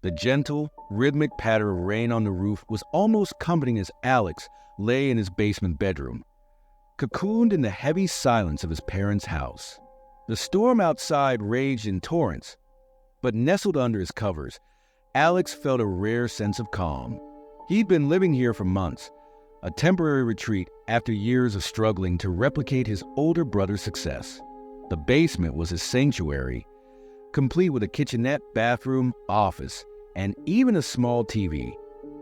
The gentle, rhythmic patter of rain on the roof was almost comforting as Alex lay in his basement bedroom, cocooned in the heavy silence of his parents' house. The storm outside raged in torrents, but nestled under his covers, Alex felt a rare sense of calm. He'd been living here for months, a temporary retreat after years of struggling to replicate his older brother's success. The basement was his sanctuary, complete with a kitchenette, bathroom, office, and even a small TV,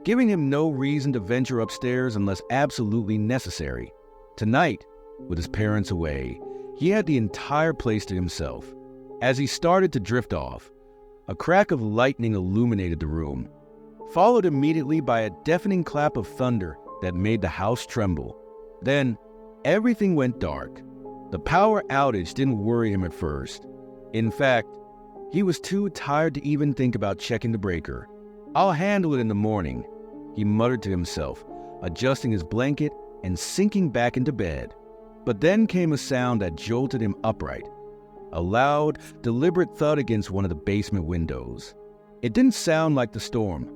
giving him no reason to venture upstairs unless absolutely necessary. Tonight, with his parents away, he had the entire place to himself. As he started to drift off, a crack of lightning illuminated the room, followed immediately by a deafening clap of thunder that made the house tremble. Then, everything went dark. The power outage didn't worry him at first. In fact, he was too tired to even think about checking the breaker. "I'll handle it in the morning," he muttered to himself, adjusting his blanket and sinking back into bed. But then came a sound that jolted him upright, a loud, deliberate thud against one of the basement windows. It didn't sound like the storm.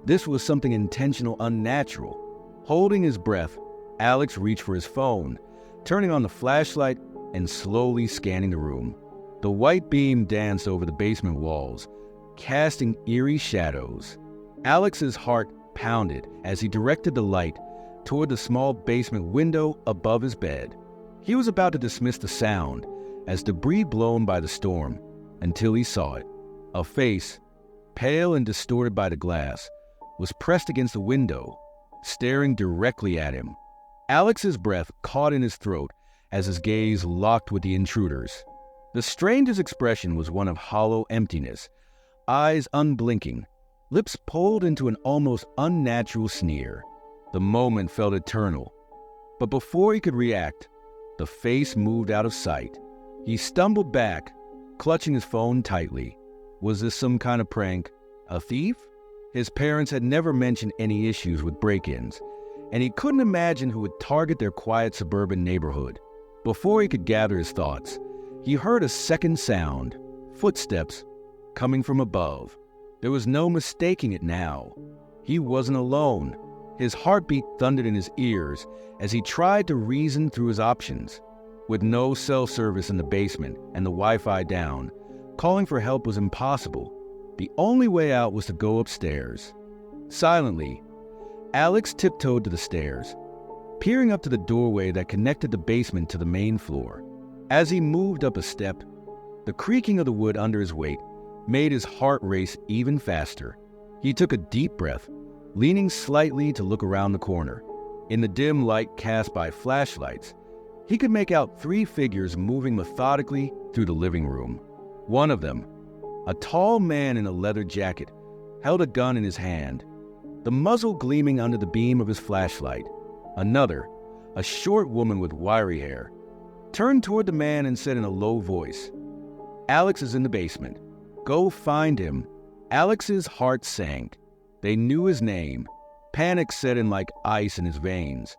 This was something intentional, unnatural. Holding his breath, Alex reached for his phone, turning on the flashlight and slowly scanning the room. The white beam danced over the basement walls, casting eerie shadows. Alex's heart pounded as he directed the light toward the small basement window above his bed. He was about to dismiss the sound as debris blown by the storm until he saw it. A face, pale and distorted by the glass, was pressed against the window, staring directly at him. Alex's breath caught in his throat as his gaze locked with the intruder's. The stranger's expression was one of hollow emptiness, eyes unblinking, lips pulled into an almost unnatural sneer. The moment felt eternal, but before he could react, the face moved out of sight. He stumbled back, clutching his phone tightly. Was this some kind of prank? A thief? His parents had never mentioned any issues with break-ins, and he couldn't imagine who would target their quiet suburban neighborhood. Before he could gather his thoughts, he heard a second sound, footsteps, coming from above. There was no mistaking it now. He wasn't alone. His heartbeat thundered in his ears as he tried to reason through his options. With no cell service in the basement and the Wi-Fi down, calling for help was impossible. The only way out was to go upstairs. Silently, Alex tiptoed to the stairs, peering up to the doorway that connected the basement to the main floor. As he moved up a step, the creaking of the wood under his weight made his heart race even faster. He took a deep breath, leaning slightly to look around the corner. In the dim light cast by flashlights, he could make out 3 figures moving methodically through the living room. One of them, a tall man in a leather jacket, held a gun in his hand, the muzzle gleaming under the beam of his flashlight. Another, a short woman with wiry hair, turned toward the man and said in a low voice, "Alex is in the basement. Go find him." Alex's heart sank. They knew his name. Panic set in like ice in his veins,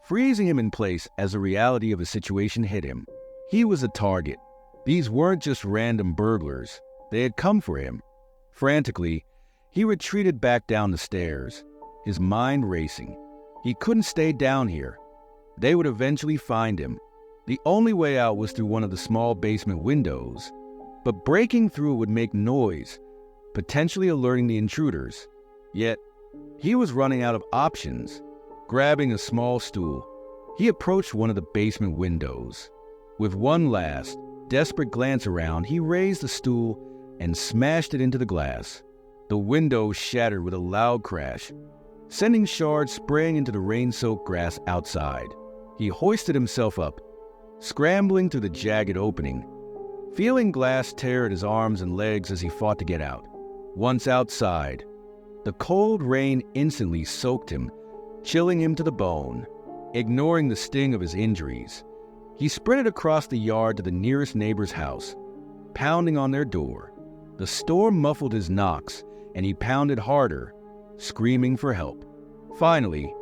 freezing him in place as the reality of the situation hit him. He was a target. These weren't just random burglars. They had come for him. Frantically, he retreated back down the stairs, his mind racing. He couldn't stay down here. They would eventually find him. The only way out was through one of the small basement windows, but breaking through would make noise, potentially alerting the intruders. Yet, he was running out of options. Grabbing a small stool, he approached one of the basement windows. With one last, desperate glance around, he raised the stool and smashed it into the glass. The window shattered with a loud crash, sending shards spraying into the rain-soaked grass outside. He hoisted himself up, scrambling through the jagged opening, feeling glass tear at his arms and legs as he fought to get out. Once outside, the cold rain instantly soaked him, chilling him to the bone. Ignoring the sting of his injuries, he sprinted across the yard to the nearest neighbor's house, pounding on their door. The storm muffled his knocks, and he pounded harder, screaming for help. Finally,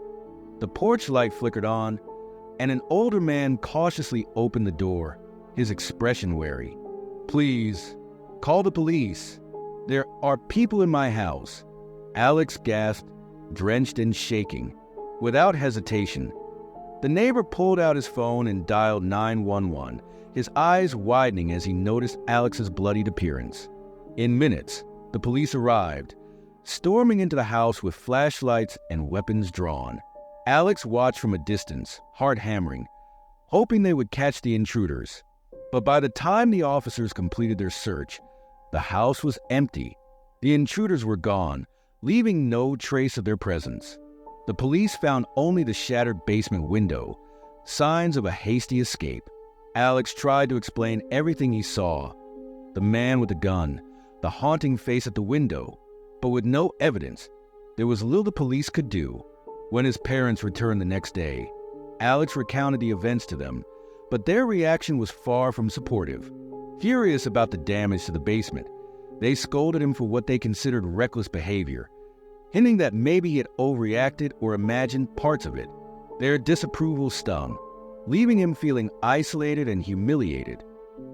the porch light flickered on, and an older man cautiously opened the door, his expression wary. "Please, call the police." "There are people in my house." Alex gasped, drenched and shaking. Without hesitation, the neighbor pulled out his phone and dialed 911, his eyes widening as he noticed Alex's bloodied appearance. In minutes, the police arrived, storming into the house with flashlights and weapons drawn. Alex watched from a distance, heart hammering, hoping they would catch the intruders. But by the time the officers completed their search, the house was empty. The intruders were gone, leaving no trace of their presence. The police found only the shattered basement window, signs of a hasty escape. Alex tried to explain everything he saw: the man with the gun, the haunting face at the window, but with no evidence, there was little the police could do. When his parents returned the next day, Alex recounted the events to them, but their reaction was far from supportive. Furious about the damage to the basement, they scolded him for what they considered reckless behavior, hinting that maybe he had overreacted or imagined parts of it. Their disapproval stung, leaving him feeling isolated and humiliated.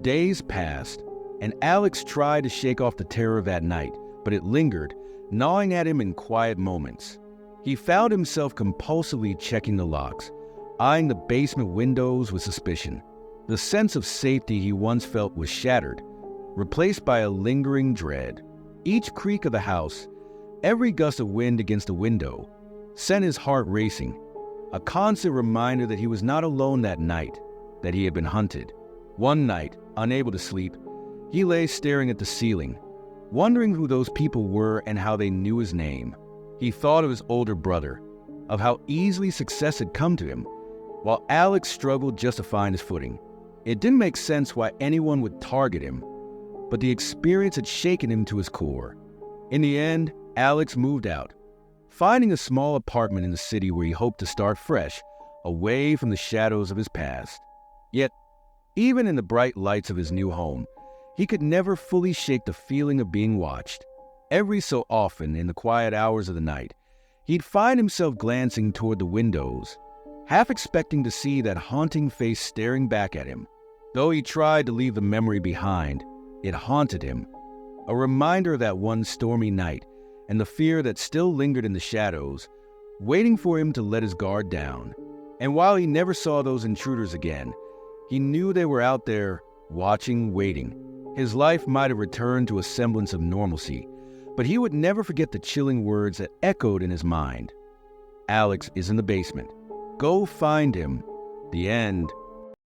Days passed, and Alex tried to shake off the terror of that night, but it lingered, gnawing at him in quiet moments. He found himself compulsively checking the locks, eyeing the basement windows with suspicion. The sense of safety he once felt was shattered, replaced by a lingering dread. Each creak of the house, every gust of wind against the window, sent his heart racing, a constant reminder that he was not alone that night, that he had been hunted. One night, unable to sleep, he lay staring at the ceiling, wondering who those people were and how they knew his name. He thought of his older brother, of how easily success had come to him, while Alex struggled just to find his footing. It didn't make sense why anyone would target him, but the experience had shaken him to his core. In the end, Alex moved out, finding a small apartment in the city where he hoped to start fresh, away from the shadows of his past. Yet, even in the bright lights of his new home, he could never fully shake the feeling of being watched. Every so often, in the quiet hours of the night, he'd find himself glancing toward the windows, half expecting to see that haunting face staring back at him. Though he tried to leave the memory behind, it haunted him, a reminder of that one stormy night and the fear that still lingered in the shadows, waiting for him to let his guard down. And while he never saw those intruders again, he knew they were out there, watching, waiting. His life might have returned to a semblance of normalcy, but he would never forget the chilling words that echoed in his mind. "Alex is in the basement. Go find him." The end.